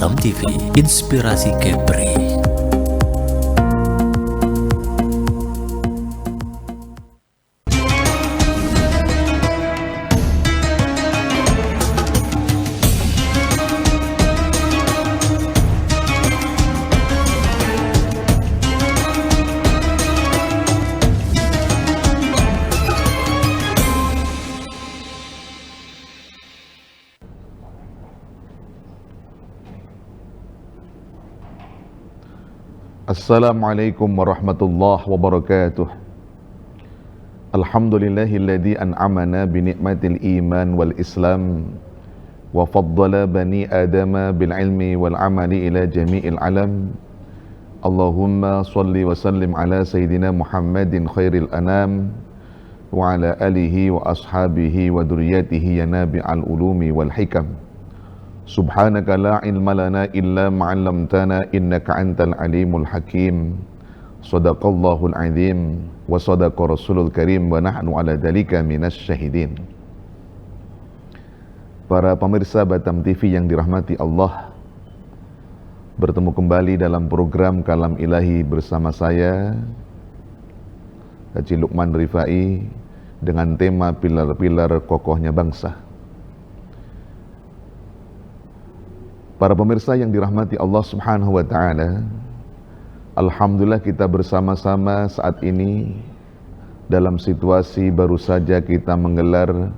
Batam TV, inspirasi Kepri. Assalamualaikum warahmatullahi wabarakatuh. Alhamdulillahilladzi an'amana bi ni'matil iman wal islam wa faddala bani adama bil ilmi wal amali ila jami'il alam. Allahumma salli wa sallim ala sayyidina Muhammadin khairil anam wa ala alihi wa ashabihi wa durriyatihi ya nabi'al ulumi wal hikam. Subhanaka la ilma lana illa ma'allamtana innaka antal alimul hakim. Sadaqallahul azim wa sadaqa rasulul karim wa nahnu ala dhalika minas syahidin. Para pemirsa Batam TV yang dirahmati Allah, bertemu kembali dalam program Kalam Ilahi bersama saya Haji Lukman Rifai dengan tema pilar-pilar kokohnya bangsa. Para pemirsa yang dirahmati Allah Subhanahu wa taala, alhamdulillah kita bersama-sama saat ini dalam situasi baru saja kita menggelar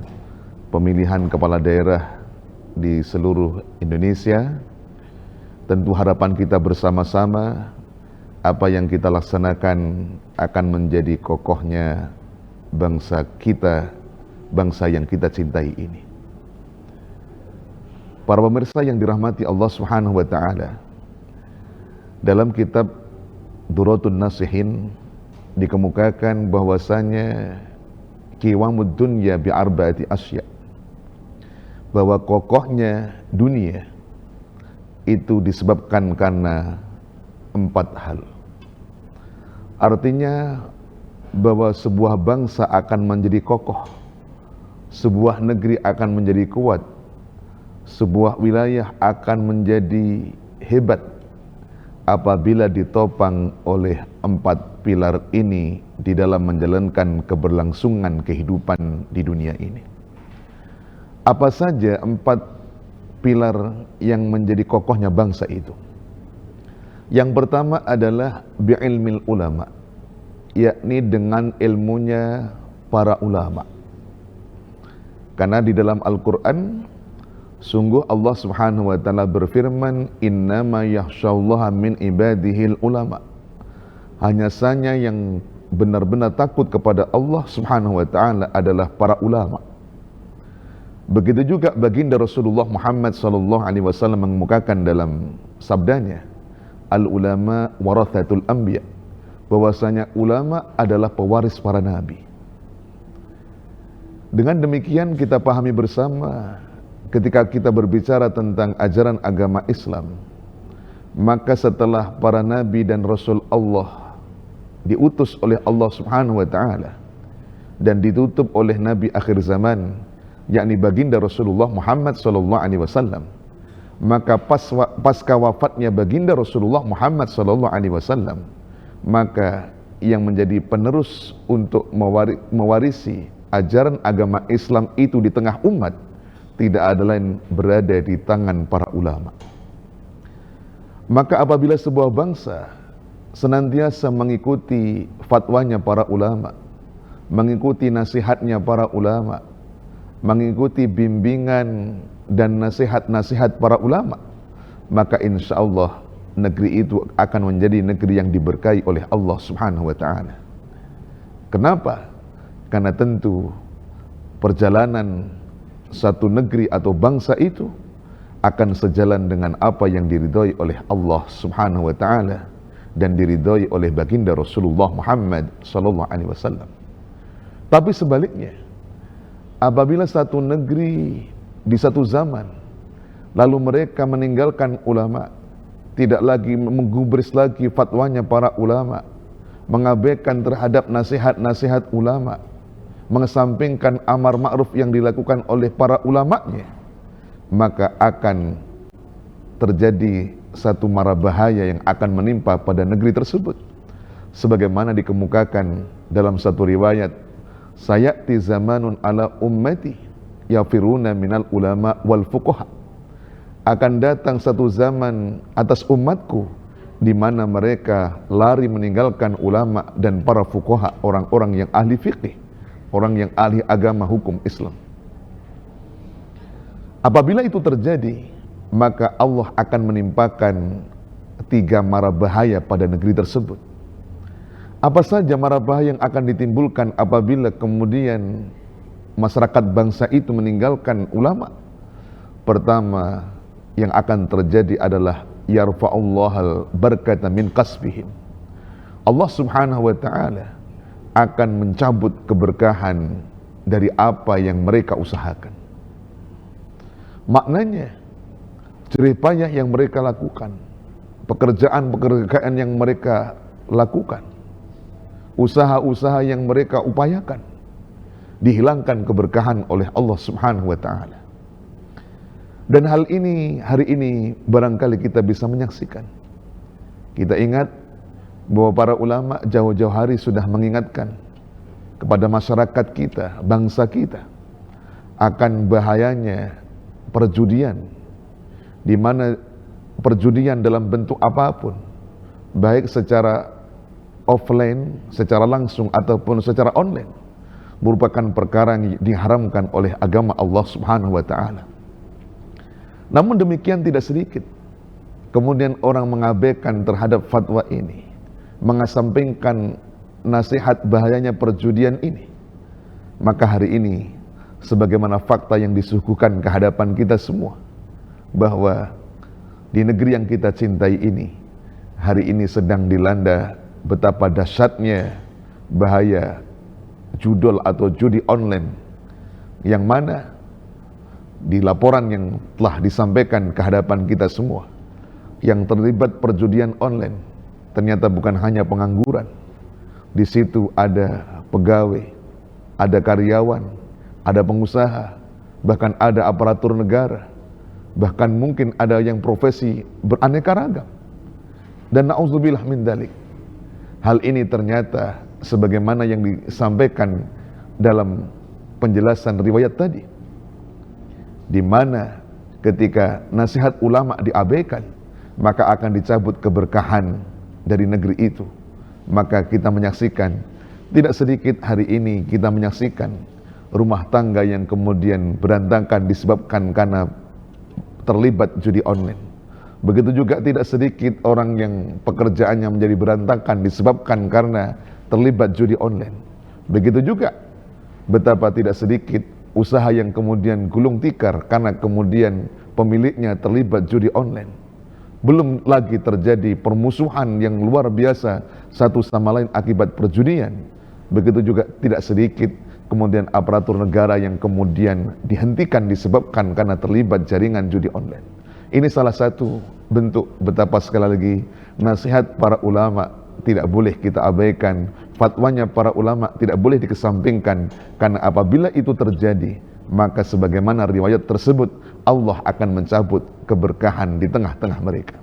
pemilihan kepala daerah di seluruh Indonesia. Tentu harapan kita bersama-sama apa yang kita laksanakan akan menjadi kokohnya bangsa kita, bangsa yang kita cintai ini. Para pemirsa yang dirahmati Allah Subhanahu wa taala, dalam kitab Duratun Nasihin dikemukakan bahwasanya qiwamud dunya bi arba'ati asya, bahwa kokohnya dunia itu disebabkan karena 4 hal. Artinya bahwa sebuah bangsa akan menjadi kokoh, sebuah negeri akan menjadi kuat, sebuah wilayah akan menjadi hebat apabila ditopang oleh 4 pilar ini di dalam menjalankan keberlangsungan kehidupan di dunia ini. Apa saja 4 pilar yang menjadi kokohnya bangsa itu? Yang pertama adalah bi'ilmil ulama, yakni dengan ilmunya para ulama. Karena di dalam Al-Quran sungguh Allah Subhanahu wa taala berfirman, innama yakhsyallaha min ibadihil ulama. Hanya saja yang benar-benar takut kepada Allah Subhanahu wa taala adalah para ulama. Begitu juga baginda Rasulullah Muhammad sallallahu alaihi wasallam mengemukakan dalam sabdanya, al ulama warathatul anbiya, bahwasanya ulama adalah pewaris para nabi. Dengan demikian kita pahami bersama, ketika kita berbicara tentang ajaran agama Islam, maka setelah para nabi dan rasul Allah diutus oleh Allah Subhanahu wa taala dan ditutup oleh nabi akhir zaman, yakni baginda Rasulullah Muhammad sallallahu alaihi wasallam, maka pasca wafatnya baginda Rasulullah Muhammad sallallahu alaihi wasallam, maka yang menjadi penerus untuk mewarisi ajaran agama Islam itu di tengah umat tidak ada lain berada di tangan para ulama. Maka apabila sebuah bangsa senantiasa mengikuti fatwanya para ulama, mengikuti nasihatnya para ulama, mengikuti bimbingan dan nasihat-nasihat para ulama, maka insya Allah negeri itu akan menjadi negeri yang diberkahi oleh Allah Subhanahu wa ta'ala. Kenapa? Karena tentu perjalanan satu negeri atau bangsa itu akan sejalan dengan apa yang diridhoi oleh Allah Subhanahu wa taala dan diridhoi oleh baginda Rasulullah Muhammad sallallahu alaihi wasallam. Tapi sebaliknya, apabila satu negeri di satu zaman lalu mereka meninggalkan ulama, tidak lagi menggubris lagi fatwanya para ulama, mengabaikan terhadap nasihat-nasihat ulama, mengesampingkan amar ma'ruf yang dilakukan oleh para ulamanya, maka akan terjadi satu mara bahaya yang akan menimpa pada negeri tersebut. Sebagaimana dikemukakan dalam satu riwayat, sayati zamanun ala ummati yafiruna minal ulama wal fuqaha. Akan datang satu zaman atas umatku di mana mereka lari meninggalkan ulama dan para fuqaha, orang-orang yang ahli fikih, orang yang ahli agama hukum Islam. Apabila itu terjadi, maka Allah akan menimpakan 3 mara bahaya pada negeri tersebut. Apa saja mara bahaya yang akan ditimbulkan apabila kemudian masyarakat bangsa itu meninggalkan ulama? Pertama yang akan terjadi adalah yarfa'ullahal barakata min kasbihim. Allah subhanahu wa ta'ala akan mencabut keberkahan dari apa yang mereka usahakan. Maknanya, jerih payah yang mereka lakukan, pekerjaan-pekerjaan yang mereka lakukan, usaha-usaha yang mereka upayakan, dihilangkan keberkahan oleh Allah subhanahu wa ta'ala. Dan hal ini, hari ini barangkali kita bisa menyaksikan. Kita ingat bahwa para ulama jauh-jauh hari sudah mengingatkan kepada masyarakat kita, bangsa kita, akan bahayanya perjudian, di mana perjudian dalam bentuk apapun, baik secara offline, secara langsung ataupun secara online, merupakan perkara yang diharamkan oleh agama Allah subhanahu wa ta'ala. Namun demikian tidak sedikit kemudian orang mengabaikan terhadap fatwa ini, mengesampingkan nasihat bahayanya perjudian ini. Maka hari ini, sebagaimana fakta yang disuguhkan ke hadapan kita semua, bahwa di negeri yang kita cintai ini, hari ini sedang dilanda betapa dahsyatnya bahaya judol atau judi online, yang mana di laporan yang telah disampaikan ke hadapan kita semua, yang terlibat perjudian online ternyata bukan hanya pengangguran. Di situ ada pegawai, ada karyawan, ada pengusaha, bahkan ada aparatur negara, bahkan mungkin ada yang profesi beraneka ragam. Dan na'udzubillah min dzalik. Hal ini ternyata sebagaimana yang disampaikan dalam penjelasan riwayat tadi, di mana ketika nasihat ulama diabaikan, maka akan dicabut keberkahan dari negeri itu. Maka kita menyaksikan, tidak sedikit hari ini kita menyaksikan rumah tangga yang kemudian berantakan disebabkan karena terlibat judi online. Begitu juga tidak sedikit orang yang pekerjaannya menjadi berantakan disebabkan karena terlibat judi online. Begitu juga betapa tidak sedikit usaha yang kemudian gulung tikar karena kemudian pemiliknya terlibat judi online. Belum lagi terjadi permusuhan yang luar biasa satu sama lain akibat perjudian. Begitu juga tidak sedikit kemudian aparatur negara yang kemudian dihentikan disebabkan karena terlibat jaringan judi online. Ini salah satu bentuk betapa sekali lagi nasihat para ulama tidak boleh kita abaikan, fatwanya para ulama tidak boleh dikesampingkan, karena apabila itu terjadi, maka sebagaimana riwayat tersebut, Allah akan mencabut keberkahan di tengah-tengah mereka.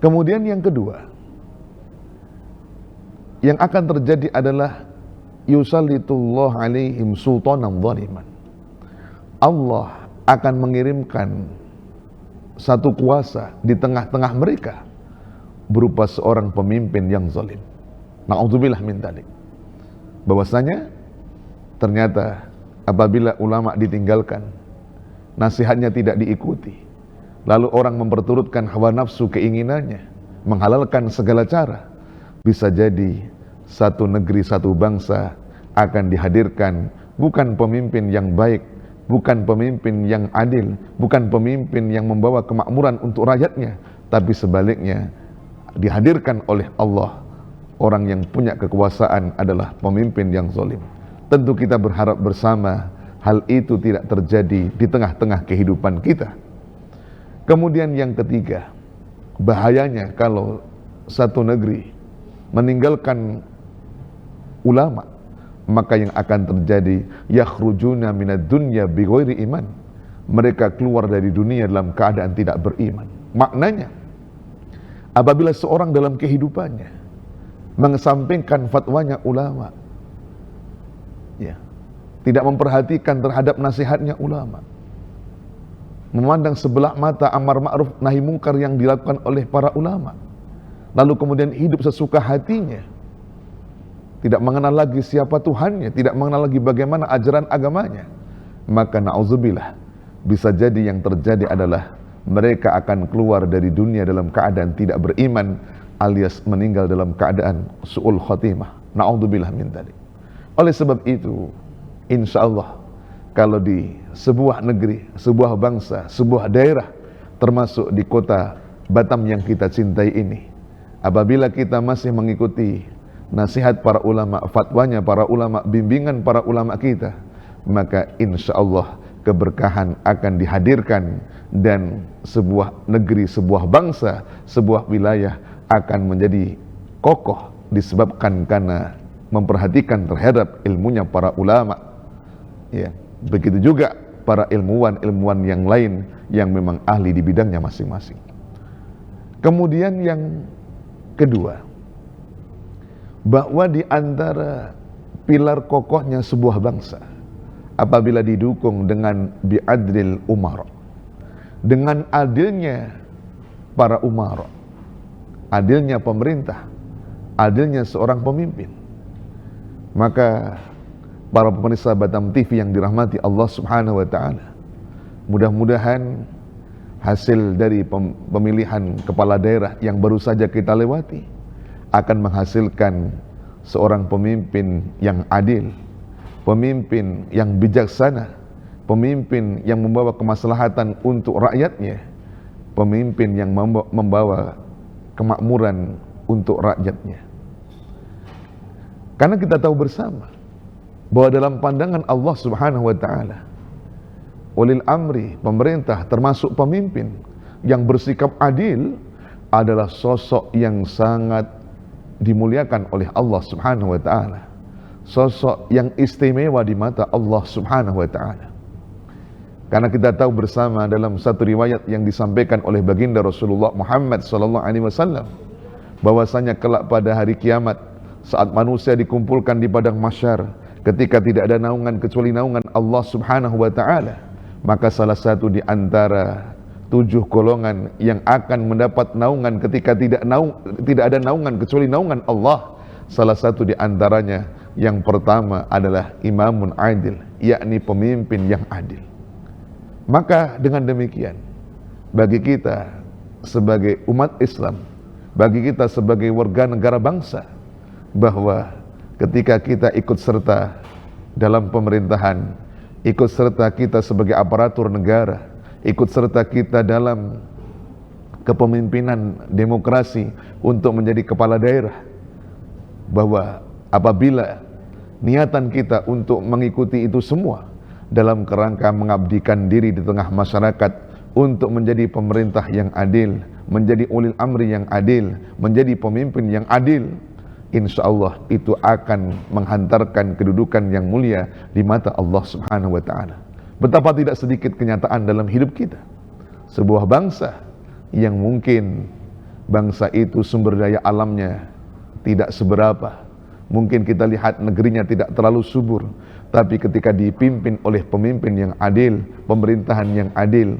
Kemudian yang kedua, yang akan terjadi adalah yusallitullah alaihim sultanan zaliman. Allah akan mengirimkan satu kuasa di tengah-tengah mereka berupa seorang pemimpin yang zalim. Na'udzubillah min dzalik. Bahwasanya ternyata apabila ulama ditinggalkan, nasihatnya tidak diikuti, lalu orang memperturutkan hawa nafsu keinginannya, menghalalkan segala cara, bisa jadi satu negeri, satu bangsa akan dihadirkan bukan pemimpin yang baik, bukan pemimpin yang adil, bukan pemimpin yang membawa kemakmuran untuk rakyatnya, tapi sebaliknya dihadirkan oleh Allah orang yang punya kekuasaan adalah pemimpin yang zalim. Tentu kita berharap bersama hal itu tidak terjadi di tengah-tengah kehidupan kita. Kemudian yang ketiga, bahayanya kalau satu negeri meninggalkan ulama, maka yang akan terjadi yakhrujuna minad dunya bighairi iman. mereka keluar dari dunia dalam keadaan tidak beriman. Maknanya, apabila seorang dalam kehidupannya mengesampingkan fatwanya ulama, ya, tidak memperhatikan terhadap nasihatnya ulama, memandang sebelah mata amar ma'ruf nahi mungkar yang dilakukan oleh para ulama, lalu kemudian hidup sesuka hatinya, tidak mengenal lagi siapa Tuhannya, tidak mengenal lagi bagaimana ajaran agamanya, maka na'udzubillah, bisa jadi yang terjadi adalah mereka akan keluar dari dunia dalam keadaan tidak beriman, alias meninggal dalam keadaan su'ul khotimah. Na'udzubillah min dzalik. Oleh sebab itu, insya Allah, kalau di sebuah negeri, sebuah bangsa, sebuah daerah, termasuk di kota Batam yang kita cintai ini, apabila kita masih mengikuti nasihat para ulama, fatwanya para ulama, bimbingan para ulama kita, maka insya Allah keberkahan akan dihadirkan dan sebuah negeri, sebuah bangsa, sebuah wilayah akan menjadi kokoh disebabkan karena memperhatikan terhadap ilmunya para ulama. Ya, begitu juga para ilmuwan yang lain yang memang ahli di bidangnya masing-masing. Kemudian yang kedua, bahwa di antara pilar kokohnya sebuah bangsa apabila didukung dengan bi'adlil umara, dengan adilnya para umara, adilnya pemerintah, adilnya seorang pemimpin, maka para pemirsa Batam TV yang dirahmati Allah Subhanahu wa taala, mudah-mudahan hasil dari pemilihan kepala daerah yang baru saja kita lewati akan menghasilkan seorang pemimpin yang adil, pemimpin yang bijaksana, pemimpin yang membawa kemaslahatan untuk rakyatnya, pemimpin yang membawa kemakmuran untuk rakyatnya. Karena kita tahu bersama bahwa dalam pandangan Allah Subhanahu wa taala, ulil amri, pemerintah termasuk pemimpin yang bersikap adil adalah sosok yang sangat dimuliakan oleh Allah Subhanahu wa taala, sosok yang istimewa di mata Allah Subhanahu wa taala. Karena kita tahu bersama dalam satu riwayat yang disampaikan oleh baginda Rasulullah Muhammad sallallahu alaihi wasallam, bahwasanya kelak pada hari kiamat saat manusia dikumpulkan di padang mahsyar, ketika tidak ada naungan kecuali naungan Allah Subhanahu wa taala, maka salah satu di antara 7 golongan yang akan mendapat naungan ketika tidak ada naungan kecuali naungan Allah, salah satu di antaranya yang pertama adalah imamun adil, yakni pemimpin yang adil. Maka dengan demikian, bagi kita sebagai umat Islam, bagi kita sebagai warga negara bangsa, bahwa ketika kita ikut serta dalam pemerintahan, ikut serta kita sebagai aparatur negara, ikut serta kita dalam kepemimpinan demokrasi untuk menjadi kepala daerah, bahwa apabila niatan kita untuk mengikuti itu semua dalam kerangka mengabdikan diri di tengah masyarakat untuk menjadi pemerintah yang adil, menjadi ulil amri yang adil, menjadi pemimpin yang adil, insya Allah itu akan menghantarkan kedudukan yang mulia di mata Allah Subhanahu wa ta'ala. Betapa tidak sedikit kenyataan dalam hidup kita, sebuah bangsa yang mungkin bangsa itu sumber daya alamnya tidak seberapa, mungkin kita lihat negerinya tidak terlalu subur, tapi ketika dipimpin oleh pemimpin yang adil, pemerintahan yang adil,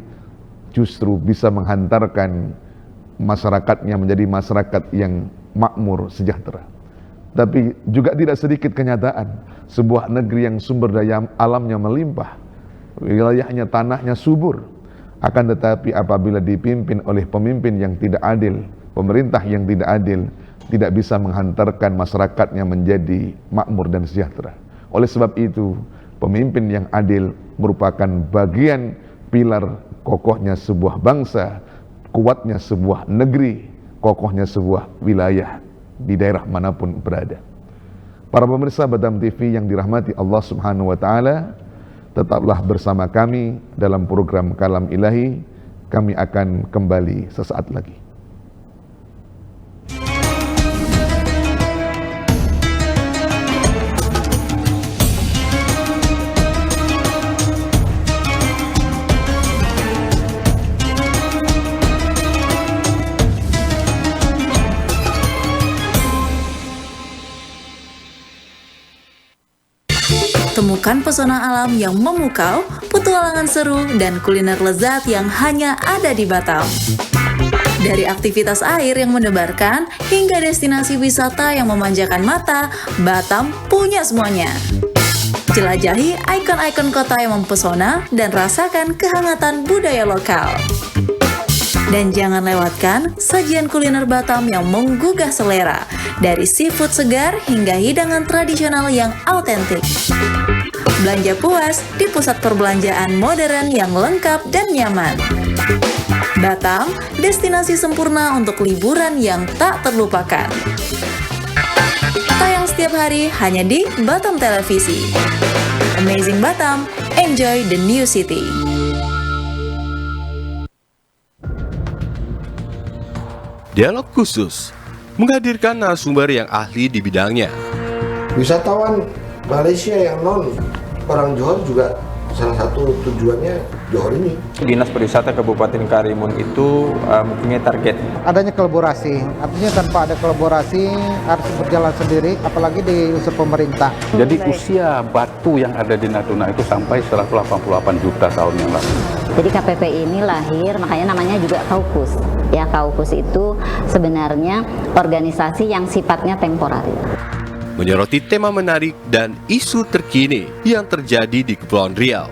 justru bisa menghantarkan masyarakatnya menjadi masyarakat yang makmur, sejahtera. Tapi juga tidak sedikit kenyataan sebuah negeri yang sumber daya alamnya melimpah, wilayahnya, tanahnya subur, akan tetapi apabila dipimpin oleh pemimpin yang tidak adil, pemerintah yang tidak adil, tidak bisa menghantarkan masyarakatnya menjadi makmur dan sejahtera. Oleh sebab itu, pemimpin yang adil merupakan bagian pilar kokohnya sebuah bangsa, kuatnya sebuah negeri, kokohnya sebuah wilayah di daerah manapun berada. Para pemirsa Batam TV yang dirahmati Allah Subhanahu wa taala, tetaplah bersama kami dalam program Kalam Ilahi. Kami akan kembali sesaat lagi. menyuguhkan pesona alam yang memukau, petualangan seru, dan kuliner lezat yang hanya ada di Batam. Dari aktivitas air yang mendebarkan, hingga destinasi wisata yang memanjakan mata, Batam punya semuanya. Jelajahi ikon-ikon kota yang mempesona dan rasakan kehangatan budaya lokal. Dan jangan lewatkan sajian kuliner Batam yang menggugah selera, dari seafood segar hingga hidangan tradisional yang autentik. Belanja puas di pusat perbelanjaan modern yang lengkap dan nyaman. Batam, destinasi sempurna untuk liburan yang tak terlupakan. Tayang setiap hari hanya di Batam Televisi. Amazing Batam, enjoy the new city. Dialog khusus menghadirkan narasumber yang ahli di bidangnya. Wisatawan Malaysia yang non orang Johor juga salah satu tujuannya Johor ini. Dinas Pariwisata Kabupaten Karimun itu mempunyai target. Adanya kolaborasi, artinya tanpa ada kolaborasi harus berjalan sendiri, apalagi di unsur pemerintah. Jadi usia batu yang ada di Natuna itu sampai 188 juta tahun yang lalu. Jadi KPP ini lahir, makanya namanya juga Kaukus. Ya, Kaukus itu sebenarnya organisasi yang sifatnya temporer. Menyoroti tema menarik dan isu terkini yang terjadi di Kepulauan Riau.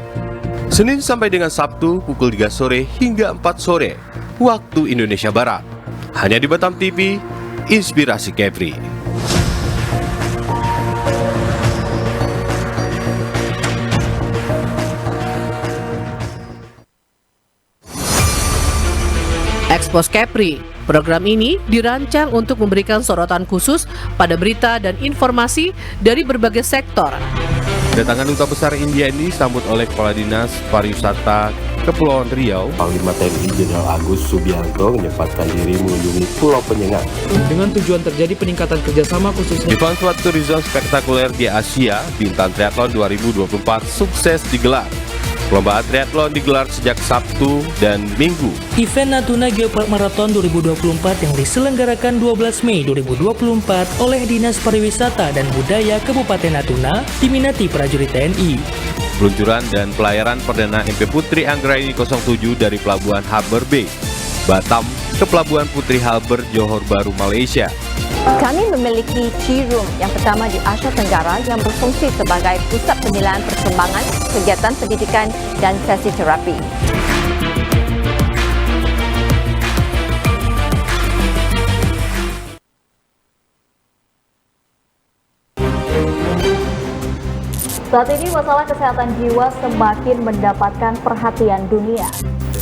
Senin sampai dengan Sabtu pukul 3 sore hingga 4 sore waktu Indonesia Barat. Hanya di Batam TV, Inspirasi Kepri. Expose Kepri. Program ini dirancang untuk memberikan sorotan khusus pada berita dan informasi dari berbagai sektor. Kedatangan Duta Besar India ini disambut oleh Kepala Dinas Pariwisata Kepulauan Riau, Panglima TNI Jenderal Agus Subianto menyempatkan diri mengunjungi Pulau Penyengat. Dengan tujuan terjadi peningkatan kerjasama khususnya. Event suatu tourism spektakuler di Asia, Bintan Triathlon 2024 sukses digelar. Perlombaan triathlon digelar sejak Sabtu dan Minggu. Event Natuna Geopark Marathon 2024 yang diselenggarakan 12 Mei 2024 oleh Dinas Pariwisata dan Budaya Kabupaten Natuna diminati prajurit TNI. Peluncuran dan pelayaran perdana MP Putri Anggraini 07 dari Pelabuhan Harbour Bay, Batam ke Pelabuhan Putri Harbour, Johor Bahru, Malaysia. Kami memiliki Tea Room yang pertama di Asia Tenggara yang berfungsi sebagai pusat penilaian perkembangan, kegiatan pendidikan dan sesi terapi. Saat ini masalah kesehatan jiwa semakin mendapatkan perhatian dunia.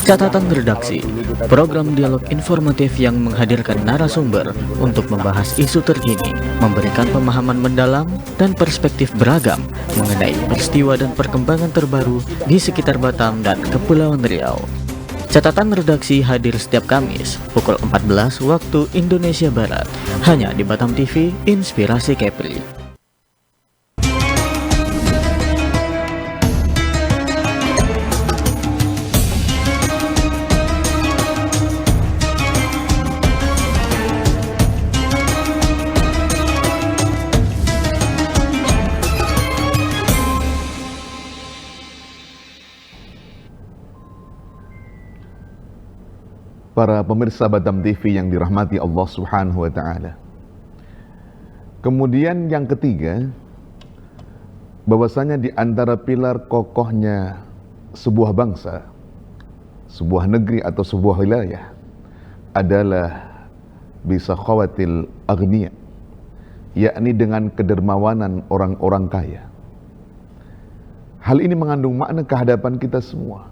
Catatan redaksi, program dialog informatif yang menghadirkan narasumber untuk membahas isu terkini, memberikan pemahaman mendalam dan perspektif beragam mengenai peristiwa dan perkembangan terbaru di sekitar Batam dan Kepulauan Riau. Catatan redaksi hadir setiap Kamis pukul 14 waktu Indonesia Barat, hanya di Batam TV, Inspirasi Kepri. Para pemirsa Batam TV yang dirahmati Allah Subhanahu wa Ta'ala. Kemudian yang ketiga, bahwasanya di antara pilar kokohnya sebuah bangsa, sebuah negeri atau sebuah wilayah adalah bisa khawatil agniya, yakni dengan kedermawanan orang-orang kaya. Hal ini mengandung makna kehadapan kita semua,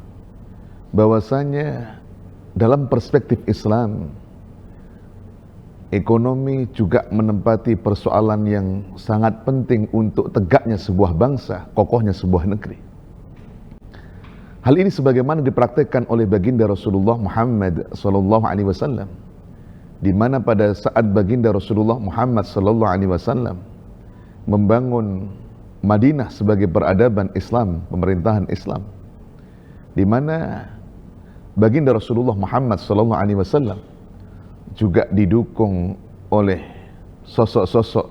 bahwasanya dalam perspektif Islam, ekonomi juga menempati persoalan yang sangat penting untuk tegaknya sebuah bangsa, kokohnya sebuah negeri. Hal ini sebagaimana dipraktikkan oleh baginda Rasulullah Muhammad SAW, di mana pada saat baginda Rasulullah Muhammad SAW membangun Madinah sebagai peradaban Islam, pemerintahan Islam, di mana baginda Rasulullah Muhammad SAW juga didukung oleh sosok-sosok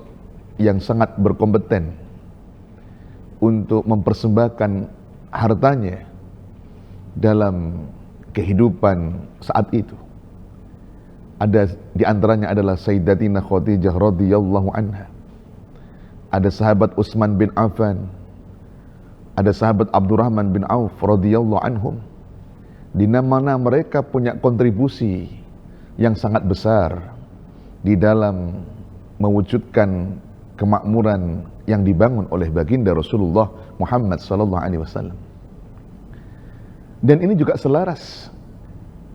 yang sangat berkompeten, untuk mempersembahkan hartanya dalam kehidupan saat itu. Ada di antaranya adalah Sayyidatina Khadijah radhiyallahu anha. Ada sahabat Utsman bin Affan, ada sahabat Abdurrahman bin Auf radhiyallahu anhum, di mana mereka punya kontribusi yang sangat besar di dalam mewujudkan kemakmuran yang dibangun oleh baginda Rasulullah Muhammad sallallahu alaihi wasallam. Dan ini juga selaras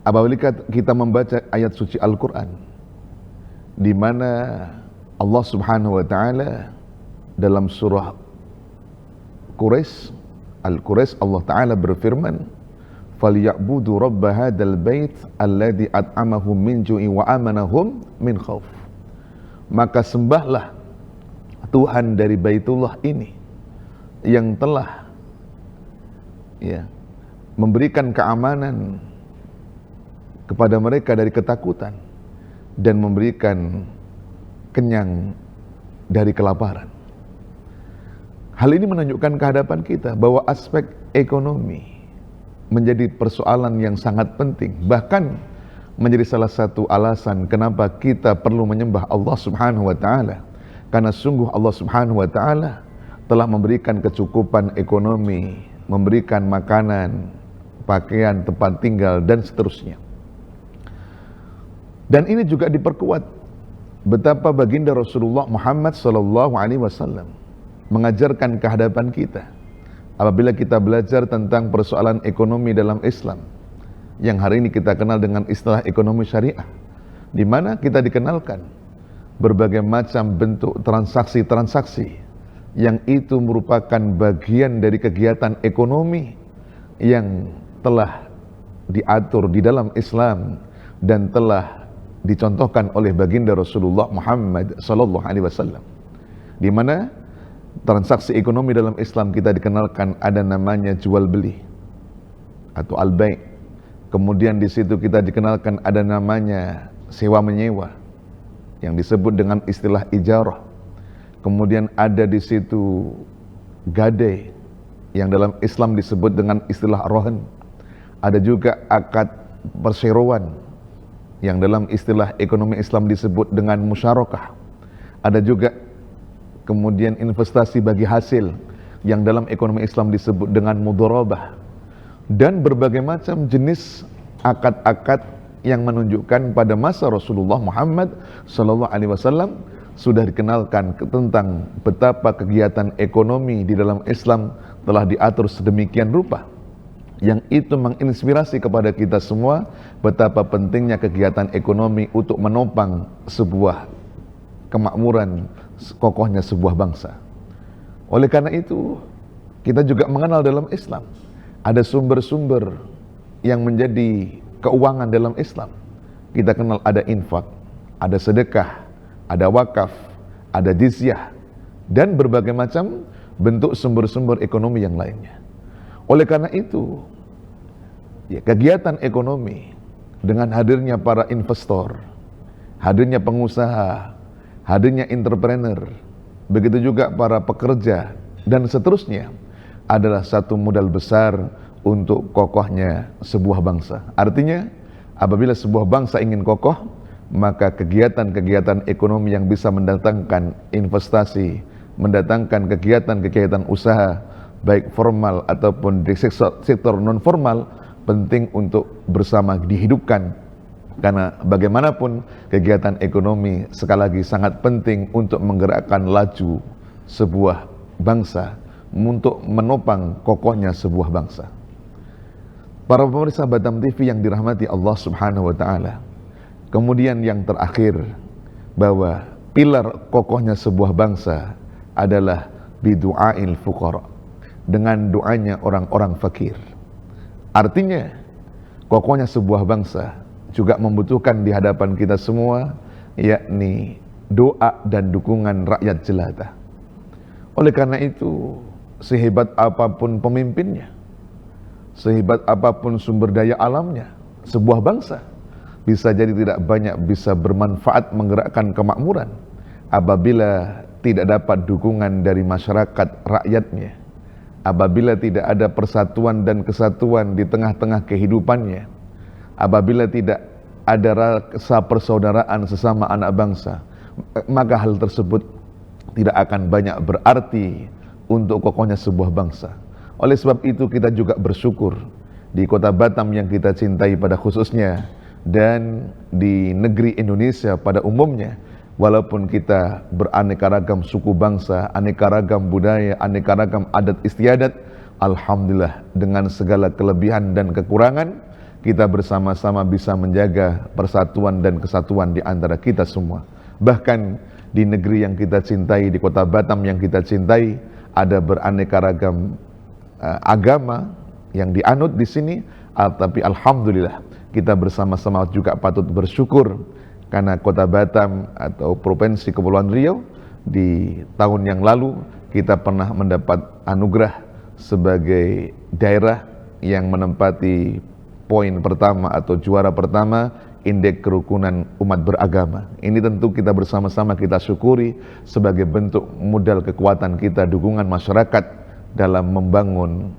apabila kita membaca ayat suci Al-Quran, di mana Allah Subhanahu wa Ta'ala dalam surah Quraisy, Al-Quraisy, Allah Ta'ala berfirman, "Falyabudu rabb hadzal bait alladzi at'amahum min ju'i wa amanahum min khauf." Maka sembahlah Tuhan dari Baitullah ini yang telah memberikan keamanan kepada mereka dari ketakutan dan memberikan kenyang dari kelaparan. Hal ini menunjukkan kehadapan kita bahwa aspek ekonomi menjadi persoalan yang sangat penting, bahkan menjadi salah satu alasan kenapa kita perlu menyembah Allah Subhanahu wa Ta'ala, karena sungguh Allah Subhanahu wa Ta'ala telah memberikan kecukupan ekonomi, memberikan makanan, pakaian, tempat tinggal, dan seterusnya. Dan ini juga diperkuat betapa baginda Rasulullah Muhammad SAW mengajarkan kehadapan kita apabila kita belajar tentang persoalan ekonomi dalam Islam yang hari ini kita kenal dengan istilah ekonomi syariah, di mana kita dikenalkan berbagai macam bentuk transaksi-transaksi yang itu merupakan bagian dari kegiatan ekonomi yang telah diatur di dalam Islam dan telah dicontohkan oleh baginda Rasulullah Muhammad sallallahu alaihi wasallam, di mana transaksi ekonomi dalam Islam kita dikenalkan ada namanya jual beli atau al-bai'. Kemudian di situ kita dikenalkan ada namanya sewa menyewa yang disebut dengan istilah ijarah. Kemudian ada di situ gadai yang dalam Islam disebut dengan istilah rohan. Ada juga akad perseroan yang dalam istilah ekonomi Islam disebut dengan musyarakah. Ada juga kemudian investasi bagi hasil yang dalam ekonomi Islam disebut dengan mudharabah, dan berbagai macam jenis akad-akad yang menunjukkan pada masa Rasulullah Muhammad SAW sudah dikenalkan tentang betapa kegiatan ekonomi di dalam Islam telah diatur sedemikian rupa, yang itu menginspirasi kepada kita semua betapa pentingnya kegiatan ekonomi untuk menopang sebuah kemakmuran, kokohnya sebuah bangsa. Oleh karena itu, kita juga mengenal dalam Islam ada sumber-sumber yang menjadi keuangan dalam Islam. Kita kenal ada infak, ada sedekah, ada wakaf, ada jizyah, dan berbagai macam bentuk sumber-sumber ekonomi yang lainnya. Oleh karena itu, kegiatan ekonomi dengan hadirnya para investor, hadirnya pengusaha, hadirnya entrepreneur, begitu juga para pekerja, dan seterusnya, adalah satu modal besar untuk kokohnya sebuah bangsa. Artinya, apabila sebuah bangsa ingin kokoh, maka kegiatan-kegiatan ekonomi yang bisa mendatangkan investasi, mendatangkan kegiatan-kegiatan usaha, baik formal ataupun di sektor non-formal, penting untuk bersama dihidupkan. Karena bagaimanapun kegiatan ekonomi sekali lagi sangat penting untuk menggerakkan laju sebuah bangsa, untuk menopang kokohnya sebuah bangsa. Para pemirsa Batam TV yang dirahmati Allah Subhanahu wa Ta'ala, kemudian yang terakhir, bahwa pilar kokohnya sebuah bangsa adalah bidu'ail fuqara, dengan doanya orang-orang fakir. Artinya, kokohnya sebuah bangsa juga membutuhkan di hadapan kita semua, yakni doa dan dukungan rakyat jelata. Oleh karena itu, sehebat apapun pemimpinnya, sehebat apapun sumber daya alamnya, sebuah bangsa bisa jadi tidak banyak bisa bermanfaat menggerakkan kemakmuran apabila tidak dapat dukungan dari masyarakat rakyatnya, apabila tidak ada persatuan dan kesatuan di tengah-tengah kehidupannya, apabila tidak ada rasa persaudaraan sesama anak bangsa, maka hal tersebut tidak akan banyak berarti untuk kokohnya sebuah bangsa. Oleh sebab itu kita juga bersyukur di kota Batam yang kita cintai pada khususnya, dan di negeri Indonesia pada umumnya, walaupun kita beraneka ragam suku bangsa, aneka ragam budaya, aneka ragam adat istiadat, alhamdulillah dengan segala kelebihan dan kekurangan, kita bersama-sama bisa menjaga persatuan dan kesatuan di antara kita semua. Bahkan di negeri yang kita cintai, di kota Batam yang kita cintai, ada beraneka ragam agama yang dianut di sini, tapi alhamdulillah kita bersama-sama juga patut bersyukur karena kota Batam atau Provinsi Kepulauan Riau di tahun yang lalu kita pernah mendapat anugerah sebagai daerah yang menempati poin pertama atau juara pertama Indeks Kerukunan Umat Beragama. Ini tentu kita bersama-sama kita syukuri sebagai bentuk modal kekuatan kita, dukungan masyarakat dalam membangun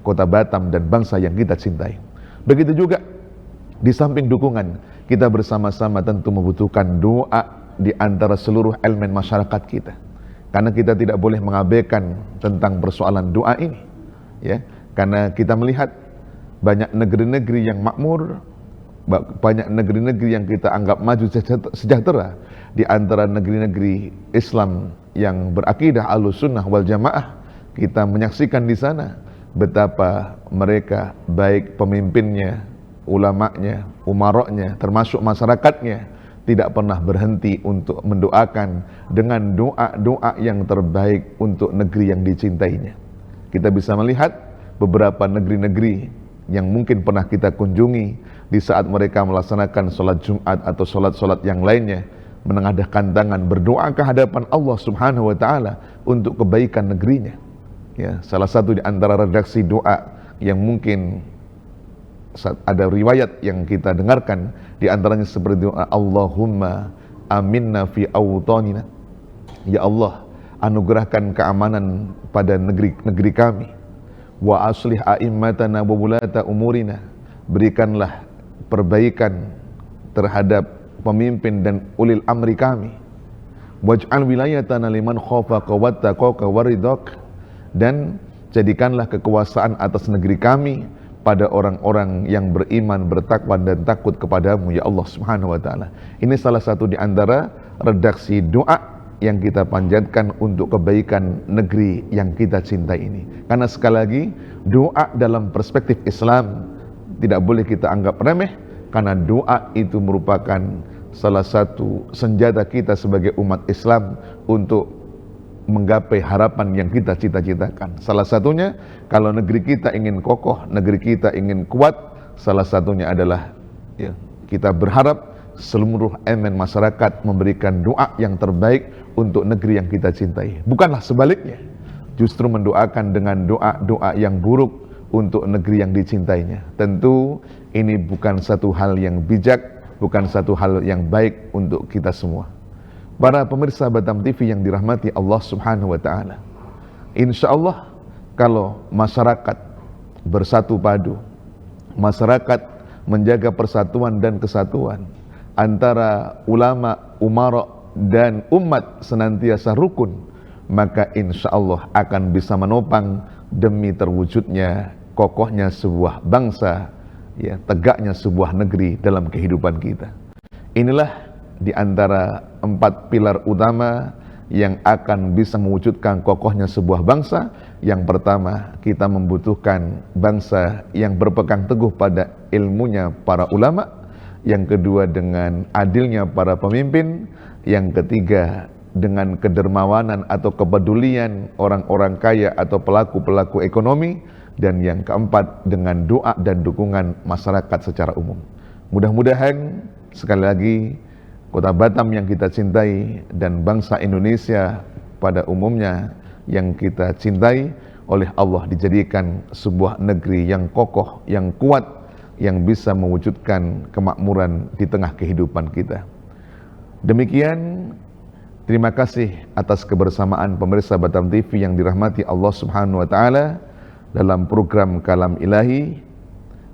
kota Batam dan bangsa yang kita cintai. Begitu juga di samping dukungan, kita bersama-sama tentu membutuhkan doa di antara seluruh elemen masyarakat kita. Karena kita tidak boleh mengabaikan tentang persoalan doa ini, ya. Karena kita melihat banyak negeri-negeri yang makmur, banyak negeri-negeri yang kita anggap maju sejahtera, di antara negeri-negeri Islam yang berakidah Ahlussunnah wal Jamaah. Kita menyaksikan di sana betapa mereka, baik pemimpinnya, ulamanya, umaroknya, termasuk masyarakatnya, tidak pernah berhenti untuk mendoakan dengan doa-doa yang terbaik untuk negeri yang dicintainya. Kita bisa melihat beberapa negeri-negeri yang mungkin pernah kita kunjungi di saat mereka melaksanakan sholat Jumat atau sholat-sholat yang lainnya, menengadahkan tangan berdoa ke hadapan Allah Subhanahu wa Ta'ala untuk kebaikan negerinya. Ya, salah satu di antara redaksi doa yang mungkin ada riwayat yang kita dengarkan, di antaranya seperti doa Allahumma aminna fi awtanina. Ya Allah, anugerahkan keamanan pada negeri kami. Wa aslih a'immatana wa wulata umurina. Berikanlah perbaikan terhadap pemimpin dan ulil amri kami. Waj'al wilayatana liman khafaka wattaqaka waridhak. Dan jadikanlah kekuasaan atas negeri kami pada orang-orang yang beriman, bertakwa dan takut kepadamu, ya Allah Subhanahu wa Ta'ala. Ini salah satu di antara redaksi doa yang kita panjatkan untuk kebaikan negeri yang kita cintai ini. Karena sekali lagi, doa dalam perspektif Islam tidak boleh kita anggap remeh, karena doa itu merupakan salah satu senjata kita sebagai umat Islam untuk menggapai harapan yang kita cita-citakan. Salah satunya, kalau negeri kita ingin kokoh, negeri kita ingin kuat, salah satunya adalah ya, kita berharap seluruh elemen masyarakat memberikan doa yang terbaik untuk negeri yang kita cintai. Bukanlah sebaliknya, justru mendoakan dengan doa-doa yang buruk untuk negeri yang dicintainya. Tentu ini bukan satu hal yang bijak, bukan satu hal yang baik untuk kita semua. Para pemirsa Batam TV yang dirahmati Allah Subhanahu wa Ta'ala, insya Allah kalau masyarakat bersatu padu, masyarakat menjaga persatuan dan kesatuan antara ulama, umarok dan umat senantiasa rukun, maka insya Allah akan bisa menopang demi terwujudnya kokohnya sebuah bangsa, ya, tegaknya sebuah negeri dalam kehidupan kita. Inilah di antara 4 pilar utama yang akan bisa mewujudkan kokohnya sebuah bangsa. Yang pertama, kita membutuhkan bangsa yang berpegang teguh pada ilmunya para ulama. Yang kedua, dengan adilnya para pemimpin. Yang ketiga, dengan kedermawanan atau kepedulian orang-orang kaya atau pelaku-pelaku ekonomi. Dan yang keempat, dengan doa dan dukungan masyarakat secara umum. Mudah-mudahan sekali lagi kota Batam yang kita cintai dan bangsa Indonesia pada umumnya yang kita cintai oleh Allah dijadikan sebuah negeri yang kokoh, yang kuat, yang bisa mewujudkan kemakmuran di tengah kehidupan kita. Demikian, terima kasih atas kebersamaan pemirsa Batam TV yang dirahmati Allah Subhanahu wa Ta'ala. dalam program Kalam Ilahi.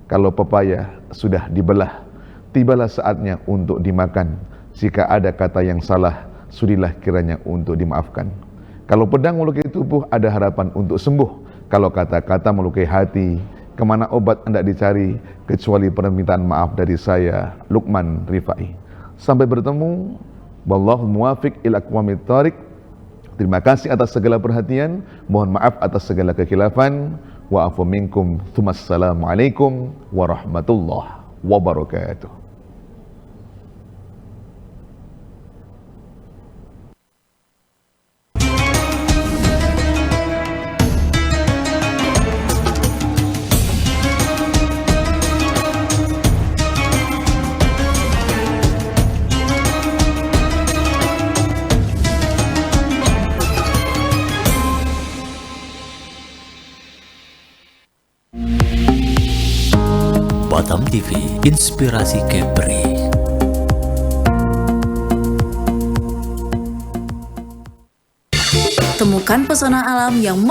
Kalau pepaya sudah dibelah, tibalah saatnya untuk dimakan. Jika ada kata yang salah, sudilah kiranya untuk dimaafkan. Kalau pedang melukai tubuh, ada harapan untuk sembuh. Kalau kata-kata melukai hati, kemana obat hendak dicari kecuali permintaan maaf dari saya, Lukman Rifai. Sampai bertemu. Wallahu muwafiq ila aqwamit thoriq. Terima kasih atas segala perhatian, mohon maaf atas segala kekhilafan. Wa afu minkum. Assalamualaikum warahmatullahi wabarakatuh. Batam TV, inspirasi Kepri. Temukan pesona alam yang